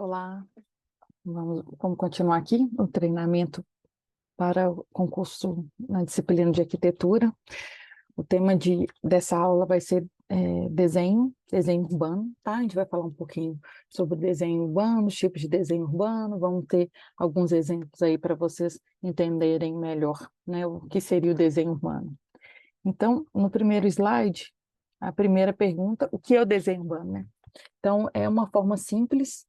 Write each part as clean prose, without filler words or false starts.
Olá, vamos continuar aqui o treinamento para o concurso na disciplina de arquitetura. O tema dessa aula vai ser desenho urbano, tá? A gente vai falar um pouquinho sobre desenho urbano, os tipos de desenho urbano, vamos ter alguns exemplos aí para vocês entenderem melhor, né, o que seria o desenho urbano. Então, no primeiro slide, a primeira pergunta, o que é o desenho urbano, né? Então, é uma forma simples,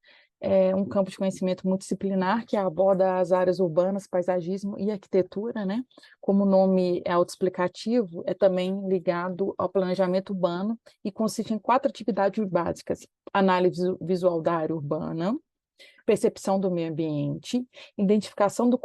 um campo de conhecimento multidisciplinar que aborda as áreas urbanas, paisagismo e arquitetura, né? Como o nome é autoexplicativo, é também ligado ao planejamento urbano e consiste em 4 atividades básicas: análise visual da área urbana, percepção do meio ambiente, identificação do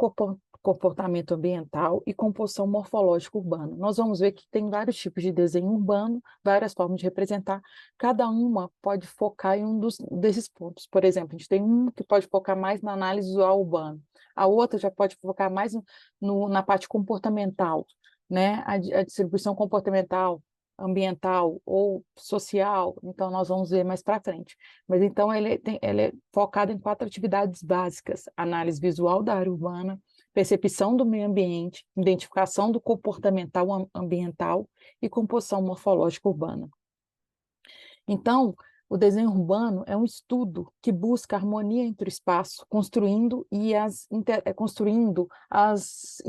comportamento ambiental e composição morfológica urbana. Nós vamos ver que tem vários tipos de desenho urbano, várias formas de representar, cada uma pode focar em desses pontos. Por exemplo, a gente tem um que pode focar mais na análise visual urbana, a outra já pode focar mais na parte comportamental, né? A distribuição comportamental, ambiental ou social, então nós vamos ver mais para frente. Mas então ele é focado em 4 atividades básicas: análise visual da área urbana, percepção do meio ambiente, identificação do comportamental ambiental e composição morfológica urbana. Então, o desenho urbano é um estudo que busca harmonia entre o espaço, construindo e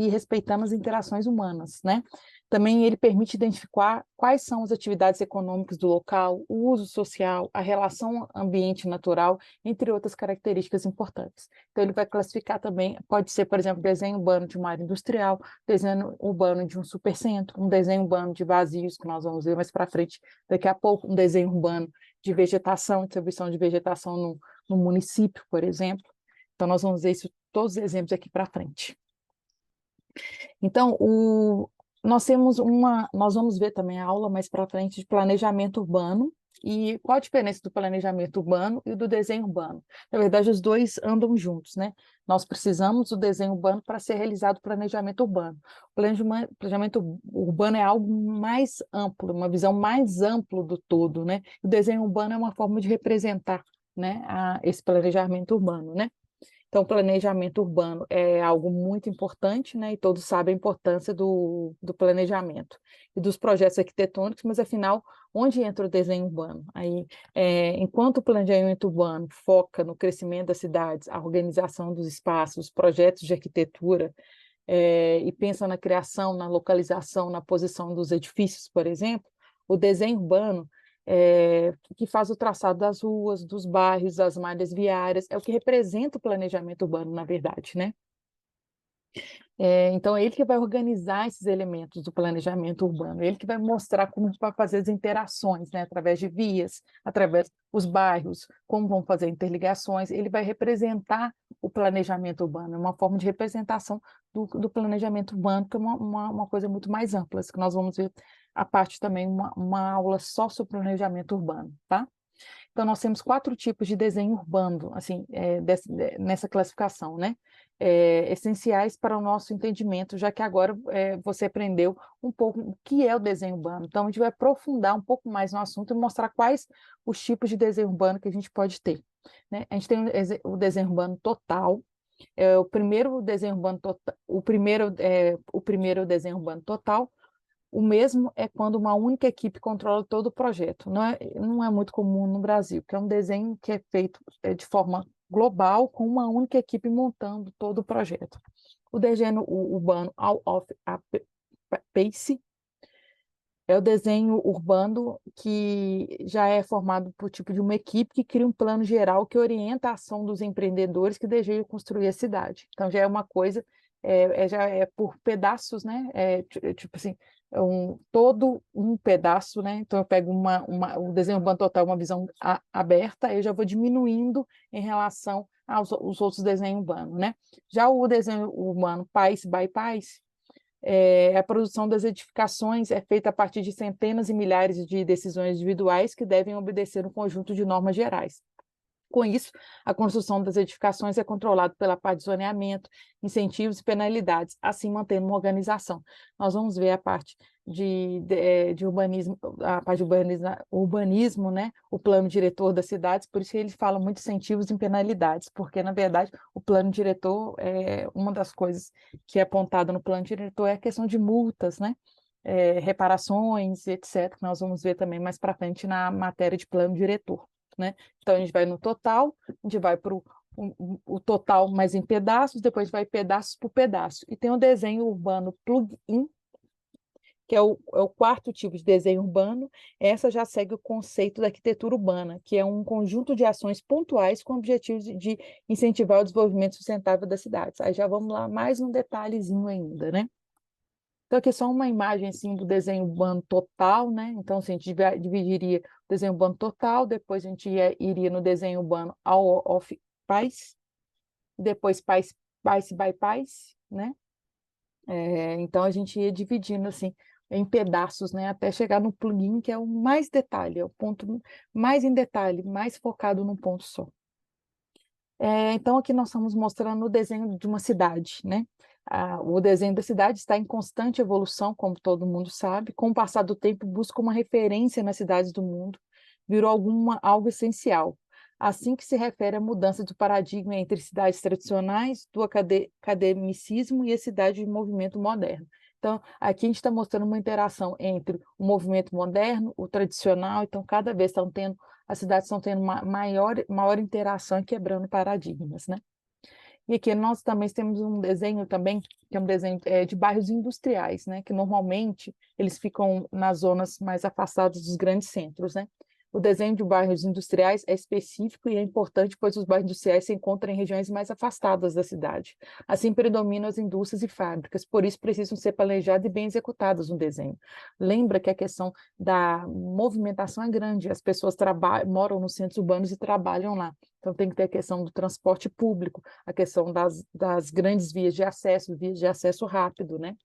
respeitando as interações humanas, né? Também ele permite identificar quais são as atividades econômicas do local, o uso social, a relação ambiente natural, entre outras características importantes. Então, ele vai classificar também, pode ser, por exemplo, desenho urbano de uma área industrial, desenho urbano de um supercentro, um desenho urbano de vazios, que nós vamos ver mais para frente, daqui a pouco, um desenho urbano de vegetação, distribuição de vegetação no município, por exemplo. Então, nós vamos ver isso, todos os exemplos aqui para frente. Então, nós vamos ver também a aula mais para frente de planejamento urbano e qual a diferença do planejamento urbano e do desenho urbano. Na verdade, os dois andam juntos, né? Nós precisamos do desenho urbano para ser realizado o planejamento urbano. O planejamento urbano é algo mais amplo, uma visão mais ampla do todo, né? O desenho urbano é uma forma de representar, né, esse planejamento urbano, né? Então, o planejamento urbano é algo muito importante, né? E todos sabem a importância do planejamento e dos projetos arquitetônicos, mas, afinal, onde entra o desenho urbano? Aí, enquanto o planejamento urbano foca no crescimento das cidades, a organização dos espaços, projetos de arquitetura, e pensa na criação, na localização, na posição dos edifícios, por exemplo, o desenho urbano que faz o traçado das ruas, dos bairros, das malhas viárias, é o que representa o planejamento urbano, na verdade, né? Então, é ele que vai organizar esses elementos do planejamento urbano, ele que vai mostrar como vai fazer as interações, né, através de vias, através dos bairros, como vão fazer interligações, ele vai representar o planejamento urbano, é uma forma de representação do planejamento urbano, que é uma coisa muito mais ampla, que nós vamos ver a parte também, uma aula só sobre planejamento urbano, tá? Então, nós temos 4 tipos de desenho urbano, assim, nessa classificação, né? Essenciais para o nosso entendimento, já que agora você aprendeu um pouco o que é o desenho urbano. Então, a gente vai aprofundar um pouco mais no assunto e mostrar quais os tipos de desenho urbano que a gente pode ter, né? A gente tem o desenho urbano total. O primeiro desenho urbano total, o primeiro desenho urbano total. O mesmo é quando uma única equipe controla todo o projeto. Não é muito comum no Brasil, que é um desenho que é feito de forma global, com uma única equipe montando todo o projeto. O desenho urbano out of a pace é o desenho urbano que já é formado por tipo de uma equipe que cria um plano geral que orienta a ação dos empreendedores que desejam construir a cidade. Então, já é uma coisa, já é por pedaços, né? Tipo assim, todo um pedaço, né? Então, eu pego o desenho urbano total, uma visão aberta, eu já vou diminuindo em relação aos outros desenhos urbanos, né? Já o desenho urbano país by país, a produção das edificações é feita a partir de centenas e milhares de decisões individuais que devem obedecer um conjunto de normas gerais. Com isso, a construção das edificações é controlada pela parte de zoneamento, incentivos e penalidades, assim mantendo uma organização. Nós vamos ver a parte de urbanismo, a parte de urbanismo, né? O plano diretor das cidades, por isso que ele fala muito de incentivos e penalidades, porque, na verdade, o plano diretor, uma das coisas que é apontada no plano diretor é a questão de multas, né? Reparações, etc., que nós vamos ver também mais para frente na matéria de plano diretor, né? Então, a gente vai no total, a gente vai para o total, mas em pedaços, depois vai pedaços por pedaço. E tem o desenho urbano plug-in, que é o quarto tipo de desenho urbano. Essa já segue o conceito da arquitetura urbana, que é um conjunto de ações pontuais com o objetivo de incentivar o desenvolvimento sustentável das cidades. Aí já vamos lá, mais um detalhezinho ainda, né? Então, aqui é só uma imagem assim, do desenho urbano total, né? Então, assim, a gente dividiria o desenho urbano total, depois a gente iria no desenho urbano all of PAIS, depois PAIS by PAIS, né? Então, a gente ia dividindo assim, em pedaços, né? Até chegar no plugin, que é o mais detalhe, é o ponto mais em detalhe, mais focado num ponto só. Então, aqui nós estamos mostrando o desenho de uma cidade, né? O desenho da cidade está em constante evolução, como todo mundo sabe. Com o passar do tempo, busca uma referência nas cidades do mundo, virou algo essencial. Assim que se refere à mudança do paradigma entre cidades tradicionais, do academicismo e a cidade de movimento moderno. Então, aqui a gente está mostrando uma interação entre o movimento moderno, o tradicional. Então, cada vez as cidades estão tendo uma maior interação e quebrando paradigmas, né? E aqui nós também temos um desenho também, que é um desenho de bairros industriais, né? Que normalmente eles ficam nas zonas mais afastadas dos grandes centros, né? O desenho de bairros industriais é específico e é importante, pois os bairros industriais se encontram em regiões mais afastadas da cidade. Assim, predominam as indústrias e fábricas, por isso precisam ser planejadas e bem executadas no desenho. Lembra que a questão da movimentação é grande, as pessoas moram nos centros urbanos e trabalham lá. Então, tem que ter a questão do transporte público, a questão das grandes vias de acesso rápido, né?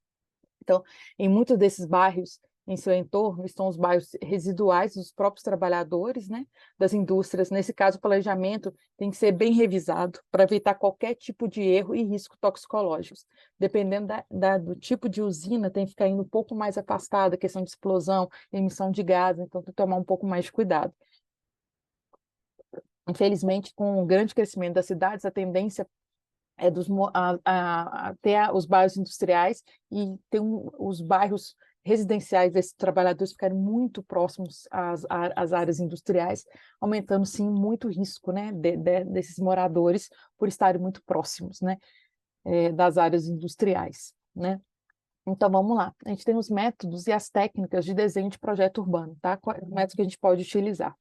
Então, em muitos desses bairros, em seu entorno, estão os bairros residuais dos próprios trabalhadores, né, das indústrias. Nesse caso, o planejamento tem que ser bem revisado para evitar qualquer tipo de erro e risco toxicológicos. Dependendo do tipo de usina, tem que ficar indo um pouco mais afastado, a questão de explosão, emissão de gases, então tem que tomar um pouco mais de cuidado. Infelizmente, com o grande crescimento das cidades, a tendência é ter os bairros industriais e ter os bairros residenciais desses trabalhadores ficarem muito próximos às áreas industriais, aumentando, sim, muito o risco, né, desses moradores por estarem muito próximos, né, das áreas industriais, né? Então, vamos lá. A gente tem os métodos e as técnicas de desenho de projeto urbano, tá? Qual é o método que a gente pode utilizar?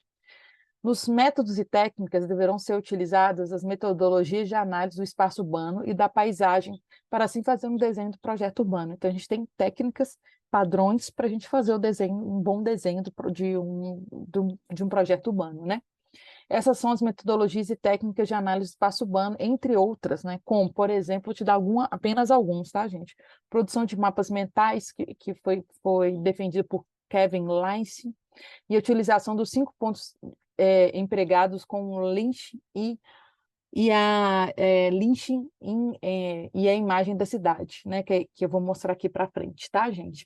Nos métodos e técnicas deverão ser utilizadas as metodologias de análise do espaço urbano e da paisagem, para assim fazer um desenho do projeto urbano. Então, a gente tem técnicas, padrões, para a gente fazer um bom desenho de um projeto urbano, né? Essas são as metodologias e técnicas de análise do espaço urbano, entre outras, né? Como, por exemplo, vou te dar apenas alguns, tá, gente? Produção de mapas mentais, que foi defendido por Kevin Lindsay, e a utilização dos 5 pontos empregados com o Lynch e a e a imagem da cidade, né? Que eu vou mostrar aqui para frente, tá, gente?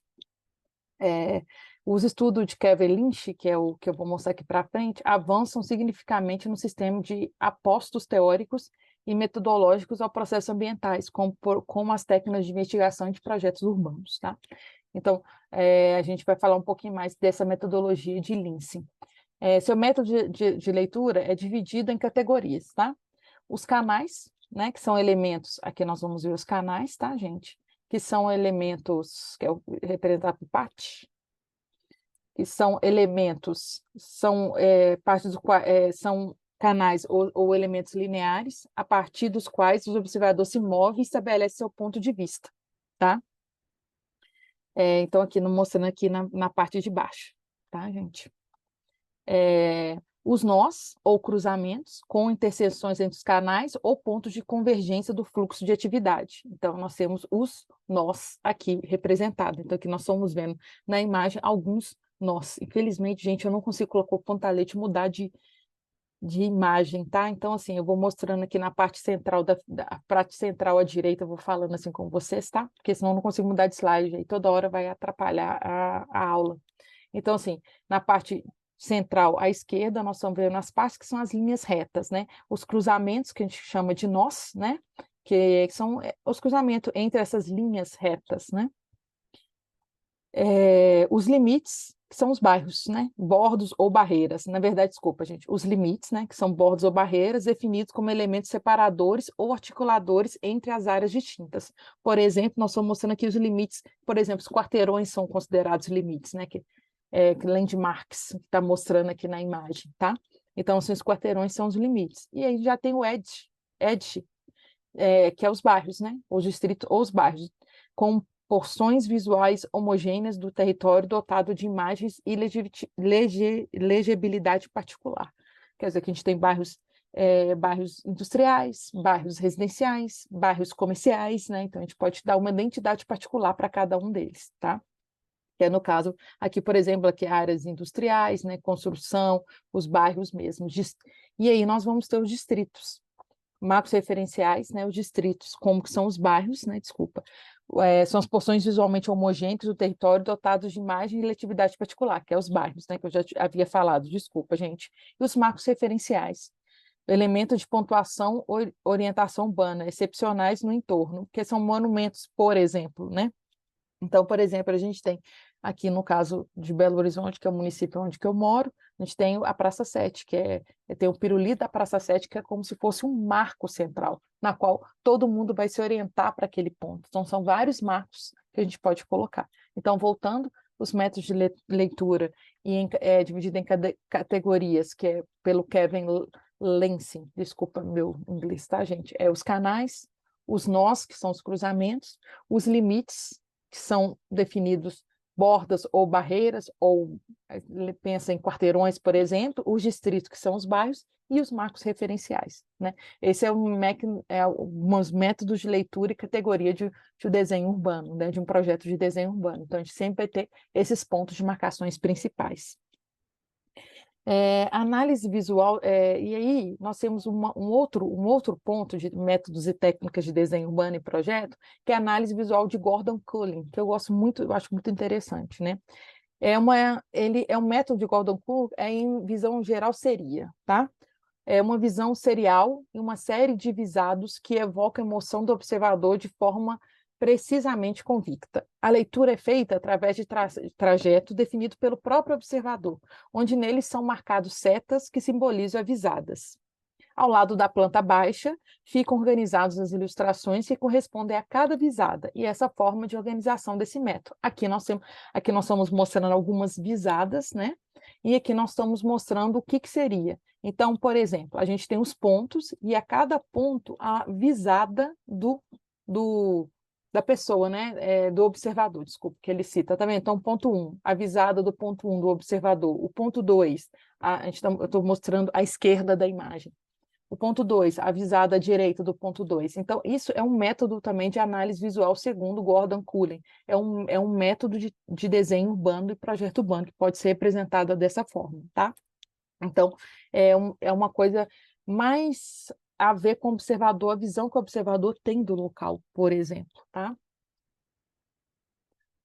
Os estudos de Kevin Lynch, que é o que eu vou mostrar aqui para frente, avançam significativamente no sistema de apostos teóricos e metodológicos ao processos ambientais, como as técnicas de investigação de projetos urbanos, tá? Então, a gente vai falar um pouquinho mais dessa metodologia de Lindsay. Seu método de leitura é dividido em categorias, tá? Os canais, né, que são elementos, aqui nós vamos ver os canais, tá, gente? Que são elementos, que é representado por PAT, que são elementos, são partes são canais ou elementos lineares, a partir dos quais os observadores se movem e estabelecem seu ponto de vista, tá? Então, aqui, mostrando aqui na parte de baixo, tá, gente? Os nós, ou cruzamentos, com interseções entre os canais ou pontos de convergência do fluxo de atividade. Então, nós temos os nós aqui representados. Então, aqui nós estamos vendo na imagem alguns nós. Infelizmente, gente, eu não consigo colocar o pontalete mudar de imagem, tá? Então, assim, eu vou mostrando aqui na parte central, da parte central à direita, eu vou falando assim com vocês, tá? Porque senão eu não consigo mudar de slide, aí toda hora vai atrapalhar a aula. Então, assim, na parte central à esquerda, nós estamos vendo as partes que são as linhas retas, né? Os cruzamentos, que a gente chama de nós, né? Que são os cruzamentos entre essas linhas retas, né? Os limites, que são os bairros, né? Bordos ou barreiras. Na verdade, desculpa, gente, os limites, né? Que são bordos ou barreiras definidos como elementos separadores ou articuladores entre as áreas distintas. Por exemplo, nós estamos mostrando aqui os limites, por exemplo, os quarteirões são considerados limites, né? Que landmarks, que está mostrando aqui na imagem, tá? Então, assim, os quarteirões são os limites. E aí já tem o edge, que é os bairros, né? Os distritos ou os bairros, com porções visuais homogêneas do território dotado de imagens e legibilidade particular. Quer dizer, que a gente tem bairros industriais, bairros residenciais, bairros comerciais, né? Então, a gente pode dar uma identidade particular para cada um deles, tá? Que é no caso, aqui, por exemplo, aqui áreas industriais, né? Construção, os bairros mesmos. E aí nós vamos ter os distritos, marcos referenciais, né, os distritos, como que são os bairros, né, desculpa, são as porções visualmente homogêneas do território dotados de imagem e letividade particular, que é os bairros, né, que eu já havia falado, desculpa, gente. E os marcos referenciais, elementos de pontuação ou orientação urbana, excepcionais no entorno, que são monumentos, por exemplo, né? Então, por exemplo, a gente tem aqui no caso de Belo Horizonte, que é o município onde que eu moro, a gente tem a Praça 7, tem o pirulito da Praça 7, que é como se fosse um marco central, na qual todo mundo vai se orientar para aquele ponto. Então, são vários marcos que a gente pode colocar. Então, voltando, os métodos de leitura dividido em categorias, que é pelo Kevin Lansing, desculpa meu inglês, tá, gente? Os canais, os nós, que são os cruzamentos, os limites, que são definidos bordas ou barreiras, ou pensa em quarteirões, por exemplo, os distritos, que são os bairros, e os marcos referenciais, né? Esse é alguns métodos de leitura e categoria de desenho urbano, né? De um projeto de desenho urbano. Então, a gente sempre vai ter esses pontos de marcações principais. Análise visual, e aí nós temos um outro ponto de métodos e técnicas de desenho urbano e projeto, que é a análise visual de Gordon Cullen, que eu gosto muito, eu acho muito interessante, né? Ele é um método de Gordon Cullen, em visão geral seria, tá? É uma visão serial e uma série de visados que evoca a emoção do observador de forma precisamente convicta. A leitura é feita através de trajeto definido pelo próprio observador, onde neles são marcados setas que simbolizam as visadas. Ao lado da planta baixa, ficam organizadas as ilustrações que correspondem a cada visada, e essa forma de organização desse método. Aqui nós estamos mostrando algumas visadas, né? E aqui nós estamos mostrando o que seria. Então, por exemplo, a gente tem os pontos, e a cada ponto a visada da pessoa, né? Do observador, desculpa, que ele cita, tá vendo? Então, ponto 1, a visada do ponto 1 do observador. O ponto 2, eu estou mostrando a esquerda da imagem. O ponto 2, a visada à direita do ponto 2. Então, isso é um método também de análise visual segundo Gordon Cullen. É um método de desenho urbano e projeto urbano que pode ser representado dessa forma, tá? Então, é uma coisa mais a ver com o observador, a visão que o observador tem do local, por exemplo, tá?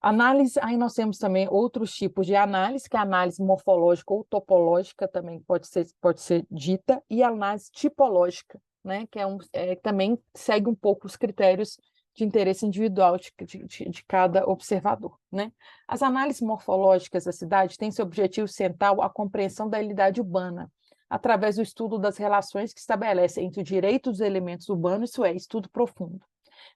Análise, aí nós temos também outros tipos de análise, que é a análise morfológica ou topológica também pode ser dita, e a análise tipológica, né, que também segue um pouco os critérios de interesse individual de cada observador, né? As análises morfológicas da cidade têm seu objetivo central a compreensão da realidade urbana, através do estudo das relações que estabelece entre o direito dos elementos urbanos, isso é, estudo profundo.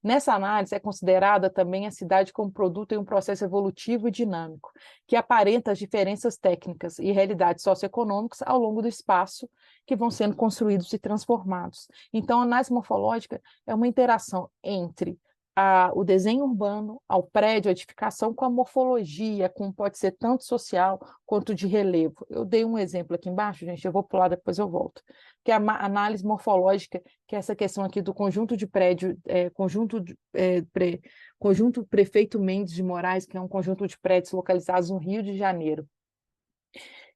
Nessa análise, é considerada também a cidade como produto em um processo evolutivo e dinâmico, que aparenta as diferenças técnicas e realidades socioeconômicas ao longo do espaço que vão sendo construídos e transformados. Então, a análise morfológica é uma interação entre o desenho urbano, ao prédio, a edificação, com a morfologia, como pode ser tanto social quanto de relevo. Eu dei um exemplo aqui embaixo, gente, eu vou pular, depois eu volto. Que é a análise morfológica, que é essa questão aqui do conjunto de prédio, conjunto Prefeito Mendes de Moraes, que é um conjunto de prédios localizados no Rio de Janeiro.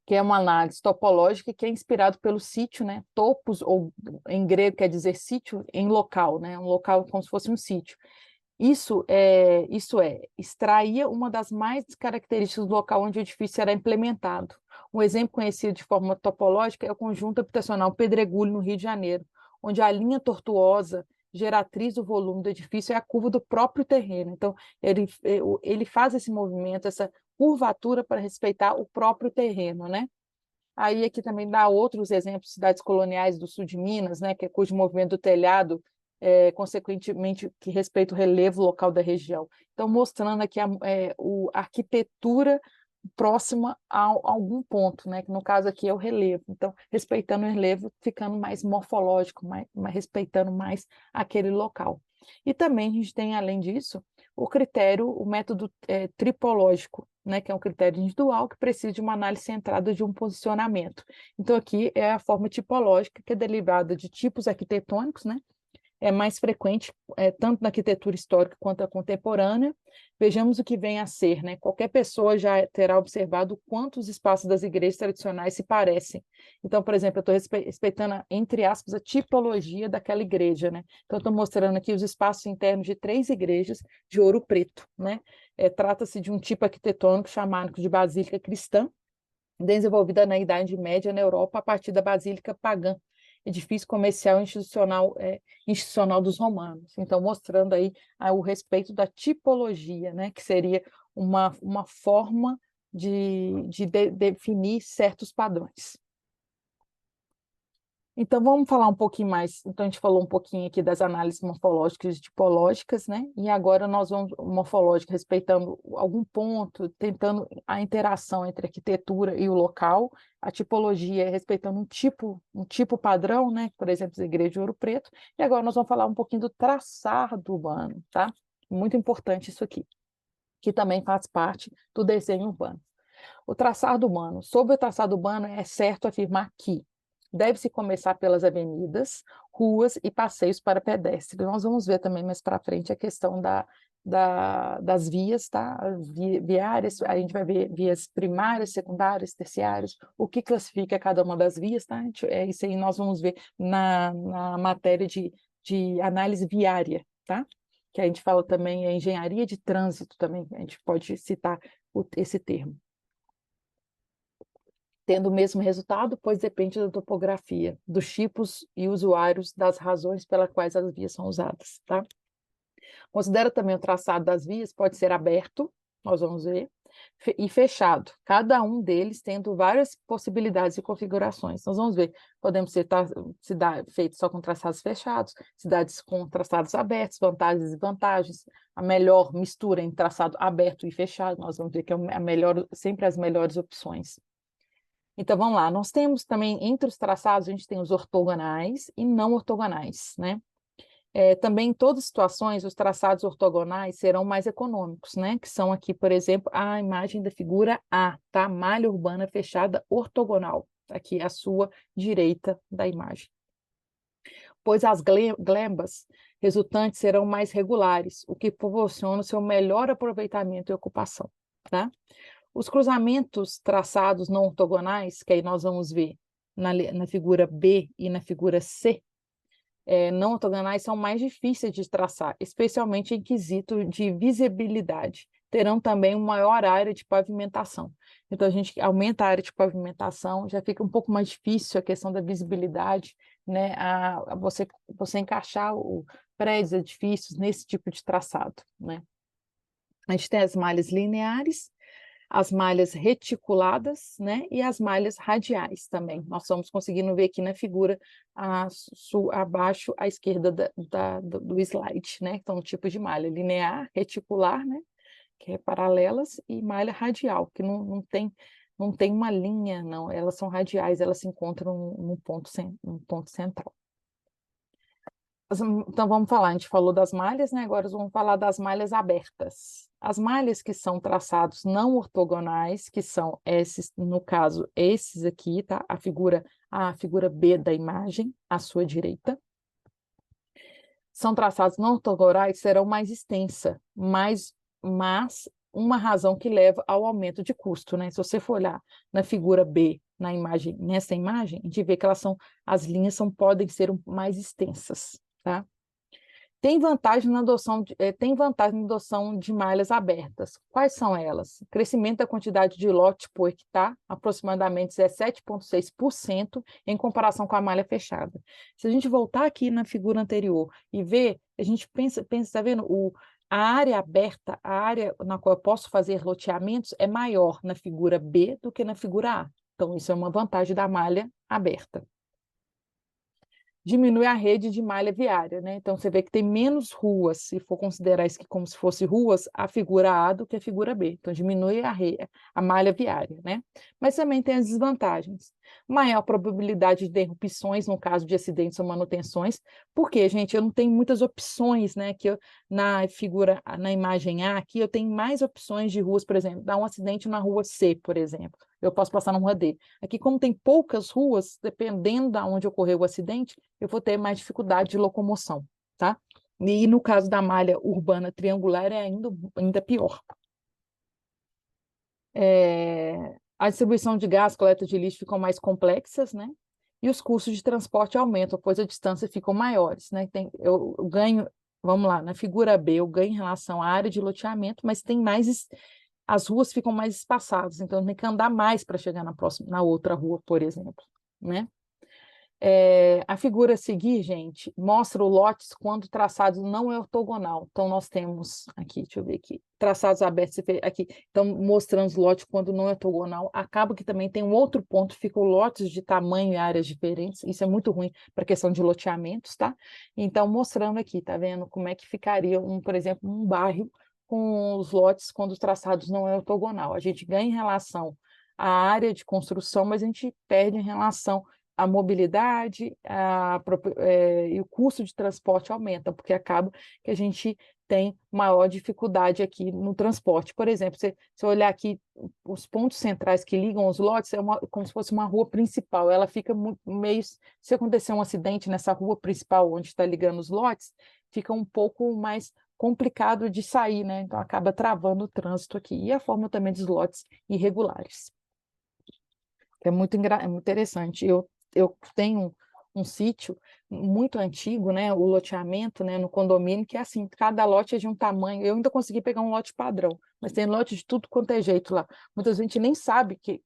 que é uma análise topológica que é inspirado pelo sítio, né? Topos, ou em grego quer dizer sítio em local, né? Um local como se fosse um sítio. Isso é, extraía uma das mais características do local onde o edifício será implementado. Um exemplo conhecido de forma topológica é o conjunto habitacional Pedregulho, no Rio de Janeiro, onde a linha tortuosa geratriz do volume do edifício é a curva do próprio terreno. Então, ele faz esse movimento, essa curvatura para respeitar o próprio terreno, né? Aí aqui também dá outros exemplos, cidades coloniais do sul de Minas, né, cujo movimento do telhado consequentemente, que respeita o relevo local da região. Então, mostrando aqui a arquitetura próxima a algum ponto, né, que no caso aqui é o relevo. Então, respeitando o relevo, ficando mais morfológico, respeitando mais aquele local. E também a gente tem, além disso, o método tripológico, né, que é um critério individual que precisa de uma análise centrada de um posicionamento. Então, aqui é a forma tipológica, que é derivada de tipos arquitetônicos, né, é mais frequente, tanto na arquitetura histórica quanto a contemporânea. Vejamos o que vem a ser, né? Qualquer pessoa já terá observado quanto os espaços das igrejas tradicionais se parecem. Então, por exemplo, eu estou respeitando, entre aspas, a tipologia daquela igreja, né? Então, estou mostrando aqui os espaços internos de 3 igrejas de Ouro Preto, né? Trata-se de um tipo arquitetônico chamado de basílica cristã, desenvolvida na Idade Média na Europa a partir da basílica pagã, edifício comercial institucional dos romanos. Então, mostrando aí o respeito da tipologia, né, que seria uma forma de definir certos padrões. Então, vamos falar um pouquinho mais. Então, a gente falou um pouquinho aqui das análises morfológicas e tipológicas, né? E agora nós vamos morfológica, respeitando algum ponto, tentando a interação entre a arquitetura e o local, a tipologia, respeitando um tipo padrão, né? Por exemplo, a Igreja de Ouro Preto. E agora nós vamos falar um pouquinho do traçado urbano, tá? Muito importante isso aqui, que também faz parte do desenho urbano. O traçado urbano. Sobre o traçado urbano, é certo afirmar que deve-se começar pelas avenidas, ruas e passeios para pedestres. Nós vamos ver também mais para frente a questão das vias, tá? Viárias, a gente vai ver vias primárias, secundárias, terciárias, o que classifica cada uma das vias, tá? Isso aí nós vamos ver na matéria de análise viária, tá? Que a gente fala também engenharia de trânsito também, a gente pode citar esse termo. Tendo o mesmo resultado, pois depende da topografia, dos tipos e usuários, das razões pelas quais as vias são usadas, tá? Considera também o traçado das vias, pode ser aberto, nós vamos ver, e fechado, cada um deles tendo várias possibilidades e configurações. Nós vamos ver, podemos ser cidades feitas só com traçados fechados, cidades com traçados abertos, vantagens e desvantagens, a melhor mistura entre traçado aberto e fechado, nós vamos ver que é sempre as melhores opções. Então, vamos lá, nós temos também, entre os traçados, a gente tem os ortogonais e não ortogonais, né? Também, em todas as situações, os traçados ortogonais serão mais econômicos, né? Que são aqui, por exemplo, a imagem da figura A, tá? Malha urbana fechada ortogonal, aqui à sua direita da imagem. Pois as glebas resultantes serão mais regulares, o que proporciona o seu melhor aproveitamento e ocupação, tá? Os cruzamentos traçados não ortogonais, que aí nós vamos ver na figura B e na figura C, não ortogonais são mais difíceis de traçar, especialmente em quesito de visibilidade. Terão também uma maior área de pavimentação. Então, a gente aumenta a área de pavimentação, já fica um pouco mais difícil a questão da visibilidade, né? Você encaixar prédios, edifícios nesse tipo de traçado, né? A gente tem as malhas lineares, as malhas reticuladas, né, e as malhas radiais também. Nós estamos conseguindo ver aqui na figura abaixo à esquerda do slide, né? Então, tipo de malha linear, reticular, né, que é paralelas, e malha radial, que não tem uma linha, não, elas são radiais, elas se encontram num ponto central. Então, vamos falar, a gente falou das malhas, né? Agora vamos falar das malhas abertas. As malhas que são traçados não ortogonais, que são esses, no caso, esses aqui, tá? A figura B da imagem, à sua direita. São traçados não ortogonais, serão mais extensa, mas uma razão que leva ao aumento de custo, né? Se você for olhar na figura B, nessa imagem, a gente vê que as linhas podem ser mais extensas, tá? Tem vantagem na adoção de malhas abertas. Quais são elas? Crescimento da quantidade de lote por hectare, aproximadamente 17,6% em comparação com a malha fechada. Se a gente voltar aqui na figura anterior e ver, a gente pensa, tá vendo? A área aberta, a área na qual eu posso fazer loteamentos é maior na figura B do que na figura A. Então, isso é uma vantagem da malha aberta. Diminui a rede de malha viária, né? Então, você vê que tem menos ruas, se for considerar isso aqui como se fosse ruas, a figura A do que a figura B. Então, diminui a malha viária, né? Mas também tem as desvantagens. Maior probabilidade de interrupções no caso de acidentes ou manutenções, porque, gente, eu não tenho muitas opções, né? Na imagem A, aqui eu tenho mais opções de ruas, por exemplo, dá um acidente na rua C, por exemplo. Eu posso passar na rua D. Aqui, como tem poucas ruas, dependendo de onde ocorreu o acidente, eu vou ter mais dificuldade de locomoção, tá? E no caso da malha urbana triangular é ainda pior. A distribuição de gás, coleta de lixo ficam mais complexas, né? E os custos de transporte aumentam, pois a distância ficam maiores, né? Eu ganho, vamos lá, na figura B, eu ganho em relação à área de loteamento, mas as ruas ficam mais espaçadas, então tem que andar mais para chegar na outra rua, por exemplo, né? A figura a seguir, gente, mostra o lotes quando o traçado não é ortogonal. Então, nós temos aqui, deixa eu ver aqui, traçados abertos aqui. Então, mostrando os lotes quando não é ortogonal. Acaba que também tem um outro ponto, ficam lotes de tamanho e áreas diferentes. Isso é muito ruim para a questão de loteamentos, tá? Então, mostrando aqui, tá vendo como é que ficaria, por exemplo, um bairro com os lotes quando os traçados não é ortogonal. A gente ganha em relação à área de construção, mas a gente perde em relação a mobilidade e o custo de transporte aumenta, porque acaba que a gente tem maior dificuldade aqui no transporte. Por exemplo, se olhar aqui, os pontos centrais que ligam os lotes é como se fosse uma rua principal, ela fica meio... Se acontecer um acidente nessa rua principal, onde está ligando os lotes, fica um pouco mais complicado de sair, né? Então, acaba travando o trânsito aqui. E a forma também dos lotes irregulares. É muito interessante. Eu tenho um sítio muito antigo, né, o loteamento, né, no condomínio, que é assim, cada lote é de um tamanho. Eu ainda consegui pegar um lote padrão, mas tem lote de tudo quanto é jeito lá. Muita gente nem sabe que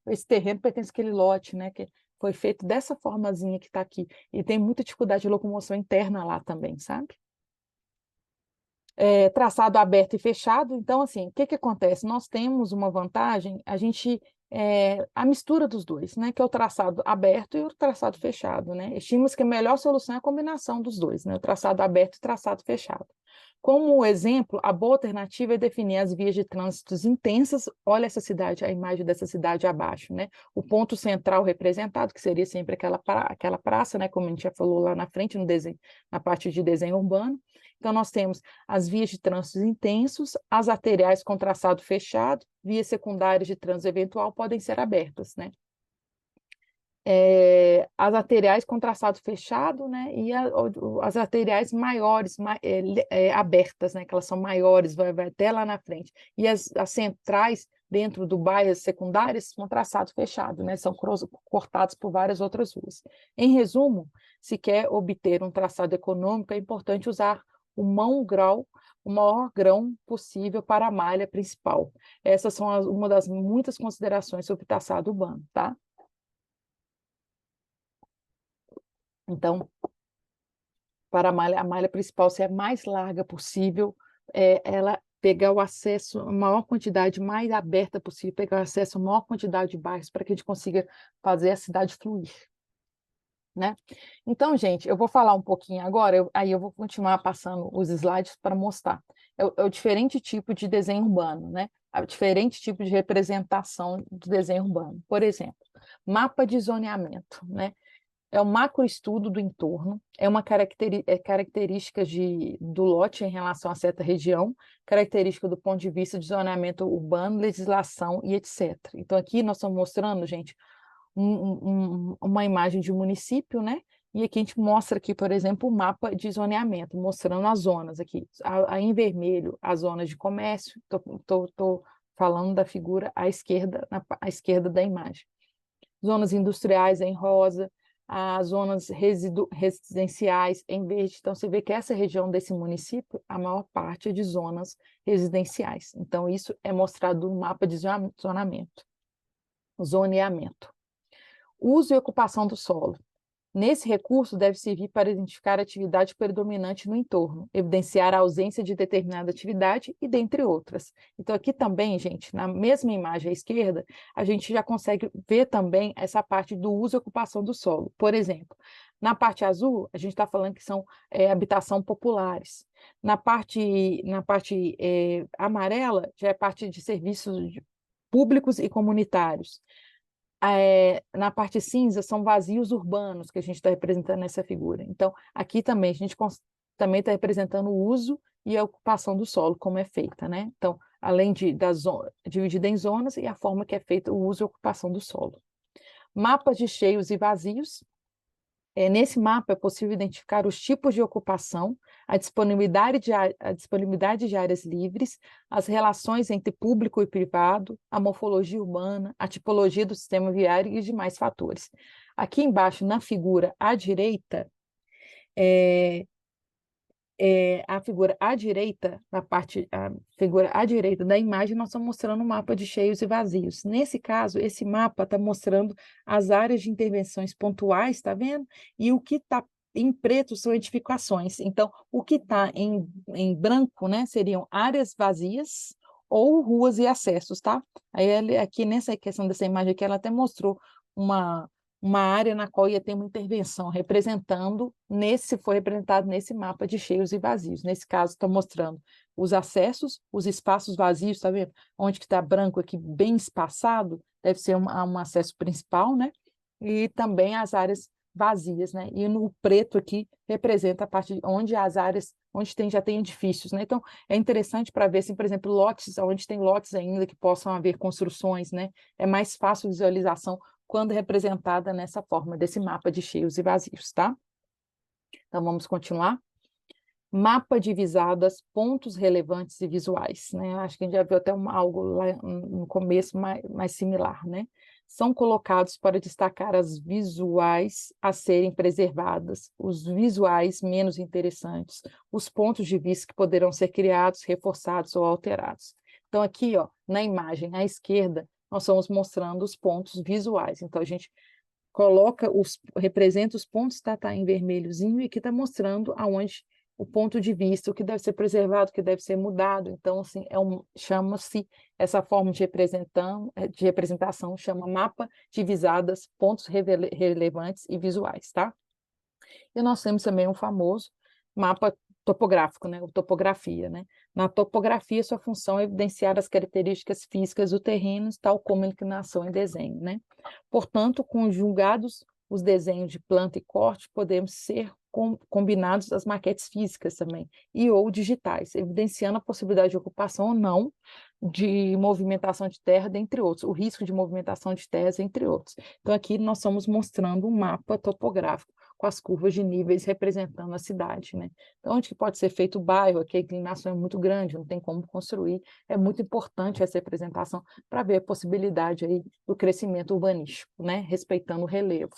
esse terreno pertence àquele lote, né, que foi feito dessa formazinha que está aqui. E tem muita dificuldade de locomoção interna lá também, sabe? Traçado aberto e fechado. Então, assim, o que acontece? Nós temos uma vantagem, a mistura dos dois, né? Que é o traçado aberto e o traçado fechado, né? Estima-se que a melhor solução é a combinação dos dois, né? O traçado aberto e o traçado fechado. Como exemplo, a boa alternativa é definir as vias de trânsito intensas. Olha essa cidade, a imagem dessa cidade abaixo, né? O ponto central representado, que seria sempre aquela praça, né? Como a gente já falou lá na frente, no desenho, na parte de desenho urbano. Então, nós temos as vias de trânsito intensos, as arteriais com traçado fechado, vias secundárias de trânsito eventual podem ser abertas, né? As arteriais com traçado fechado, né? E as arteriais maiores, abertas, né? Que elas são maiores, vai até lá na frente. E as centrais dentro do bairro, as secundárias, com traçado fechado, né? São cortados por várias outras ruas. Em resumo, se quer obter um traçado econômico, é importante usar o maior grão possível para a malha principal. Essas são uma das muitas considerações sobre traçado urbano, tá? Então, para a malha principal ser a mais larga possível, ela pegar o acesso, a maior quantidade mais aberta possível, pegar o acesso a maior quantidade de bairros para que a gente consiga fazer a cidade fluir, né? Então, gente, eu vou falar um pouquinho agora, aí eu vou continuar passando os slides para mostrar. É o diferente tipo de desenho urbano, né? O diferente tipo de representação do desenho urbano. Por exemplo, mapa de zoneamento, né? É um macroestudo do entorno, é uma característica do lote em relação a certa região, característica do ponto de vista de zoneamento urbano, legislação e etc. Então, aqui nós estamos mostrando, gente, uma imagem de um município, né? E aqui a gente mostra aqui, por exemplo, o mapa de zoneamento, mostrando as zonas aqui. Em vermelho, as zonas de comércio. Estou falando da figura à esquerda, à esquerda da imagem. Zonas industriais em rosa, as zonas residenciais em verde. Então, você vê que essa região desse município, a maior parte é de zonas residenciais. Então, isso é mostrado no mapa de zoneamento. Uso e ocupação do solo. Nesse recurso, deve servir para identificar a atividade predominante no entorno, evidenciar a ausência de determinada atividade e dentre outras. Então, aqui também, gente, na mesma imagem à esquerda, a gente já consegue ver também essa parte do uso e ocupação do solo. Por exemplo, na parte azul, a gente está falando que são habitação populares. Na parte amarela, já é parte de serviços públicos e comunitários. Na parte cinza são vazios urbanos que a gente está representando nessa figura. Então, aqui também a gente também está representando o uso e a ocupação do solo, como é feita, né? Então, além dividida em zonas e a forma que é feita o uso e ocupação do solo. Mapas de cheios e vazios. Nesse mapa é possível identificar os tipos de ocupação, a disponibilidade de áreas livres, as relações entre público e privado, a morfologia urbana, a tipologia do sistema viário e os demais fatores. Aqui embaixo, na figura à direita, a figura à direita da imagem, nós estamos mostrando um mapa de cheios e vazios. Nesse caso, esse mapa está mostrando as áreas de intervenções pontuais, está vendo? E o que está em preto são edificações. Então, o que está em branco, né, seriam áreas vazias ou ruas e acessos, tá? Aí, aqui nessa questão dessa imagem aqui, ela até mostrou uma área na qual ia ter uma intervenção representando, foi representado nesse mapa de cheios e vazios. Nesse caso, está mostrando os acessos, os espaços vazios, está vendo? Onde que está branco aqui, bem espaçado, deve ser um acesso principal, né? E também as áreas vazias, né? E no preto aqui representa a parte onde as áreas, onde já tem edifícios, né? Então, é interessante para ver, assim, por exemplo, lotes, onde tem lotes ainda que possam haver construções, né? É mais fácil a visualização quando representada nessa forma, desse mapa de cheios e vazios, tá? Então, vamos continuar. Mapa de visadas, pontos relevantes e visuais, né? Acho que a gente já viu até algo lá no começo mais similar, né? São colocados para destacar as visuais a serem preservadas, os visuais menos interessantes, os pontos de vista que poderão ser criados, reforçados ou alterados. Então, aqui, ó, na imagem à esquerda, nós estamos mostrando os pontos visuais. Então, a gente representa os pontos, tá em vermelhozinho, e aqui está mostrando aonde o ponto de vista, o que deve ser preservado, o que deve ser mudado. Então, assim, chama-se essa forma de representação, chama mapa de visadas, pontos relevantes e visuais, tá? E nós temos também um famoso mapa topográfico, né? Topografia, né? Na topografia, sua função é evidenciar as características físicas do terreno, tal como inclinação e desenho, né? Portanto, conjugados os desenhos de planta e corte, podemos ser combinados as maquetes físicas também, e ou digitais, evidenciando a possibilidade de ocupação ou não de movimentação de terra, dentre outros, o risco de movimentação de terras, entre outros. Então, aqui nós estamos mostrando um mapa topográfico com as curvas de níveis representando a cidade, né? Então, onde que pode ser feito o bairro, aqui a inclinação é muito grande, não tem como construir, é muito importante essa representação para ver a possibilidade aí do crescimento urbanístico, né? Respeitando o relevo.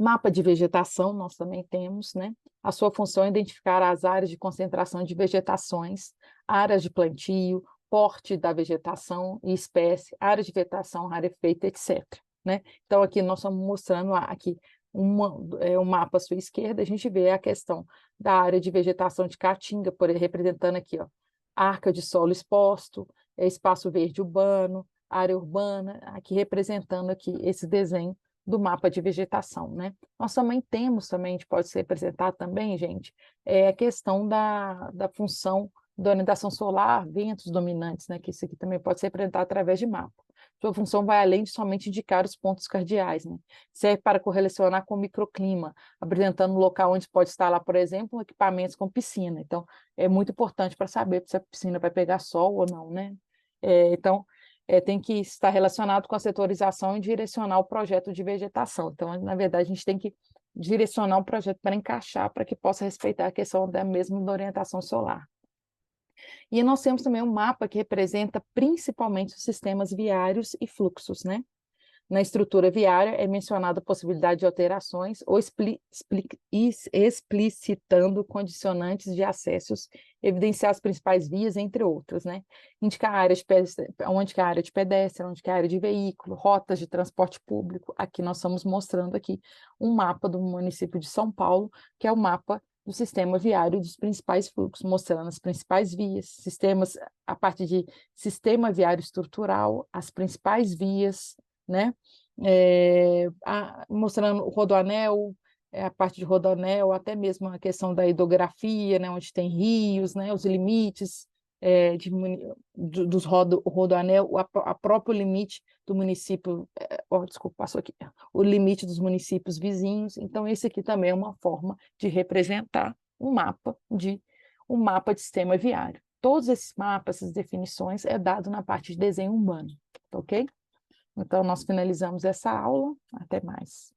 Mapa de vegetação, nós também temos, né? A sua função é identificar as áreas de concentração de vegetações, áreas de plantio, porte da vegetação e espécie, área de vegetação rarefeita, etc. Né? Então, aqui nós estamos mostrando aqui um mapa à sua esquerda, a gente vê a questão da área de vegetação de caatinga, representando aqui, ó, arca de solo exposto, espaço verde urbano, área urbana, aqui representando aqui esse desenho do mapa de vegetação, né? Nós também temos, a gente pode ser apresentado também, gente, a questão da função da orientação solar, ventos dominantes, né? Que isso aqui também pode ser apresentado através de mapa. Sua função vai além de somente indicar os pontos cardeais, né? Serve para correlacionar com o microclima, apresentando um local onde pode instalar, por exemplo, equipamentos com piscina. Então, é muito importante para saber se a piscina vai pegar sol ou não, né? Então, tem que estar relacionado com a setorização e direcionar o projeto de vegetação. Então, na verdade, a gente tem que direcionar o projeto para encaixar, para que possa respeitar a questão da mesma da orientação solar. E nós temos também um mapa que representa principalmente os sistemas viários e fluxos, né? Na estrutura viária é mencionada a possibilidade de alterações ou explicitando condicionantes de acessos, evidenciar as principais vias, entre outras, né? Indicar a área de pedestre, onde que é a área de pedestre, onde que é a área de veículo, rotas de transporte público. Aqui nós estamos mostrando aqui um mapa do município de São Paulo, que é o mapa do sistema viário dos principais fluxos, mostrando as principais vias, sistemas, a parte de sistema viário estrutural, as principais vias, né? Mostrando o rodoanel, a parte de rodoanel, até mesmo a questão da hidrografia, né? Onde tem rios, né? Os limites dos rodoanel, a próprio limite do município, desculpa, passou aqui, o limite dos municípios vizinhos. Então, esse aqui também é uma forma de representar um mapa de sistema viário. Todos esses mapas, essas definições, é dado na parte de desenho urbano, ok? Então, nós finalizamos essa aula. Até mais.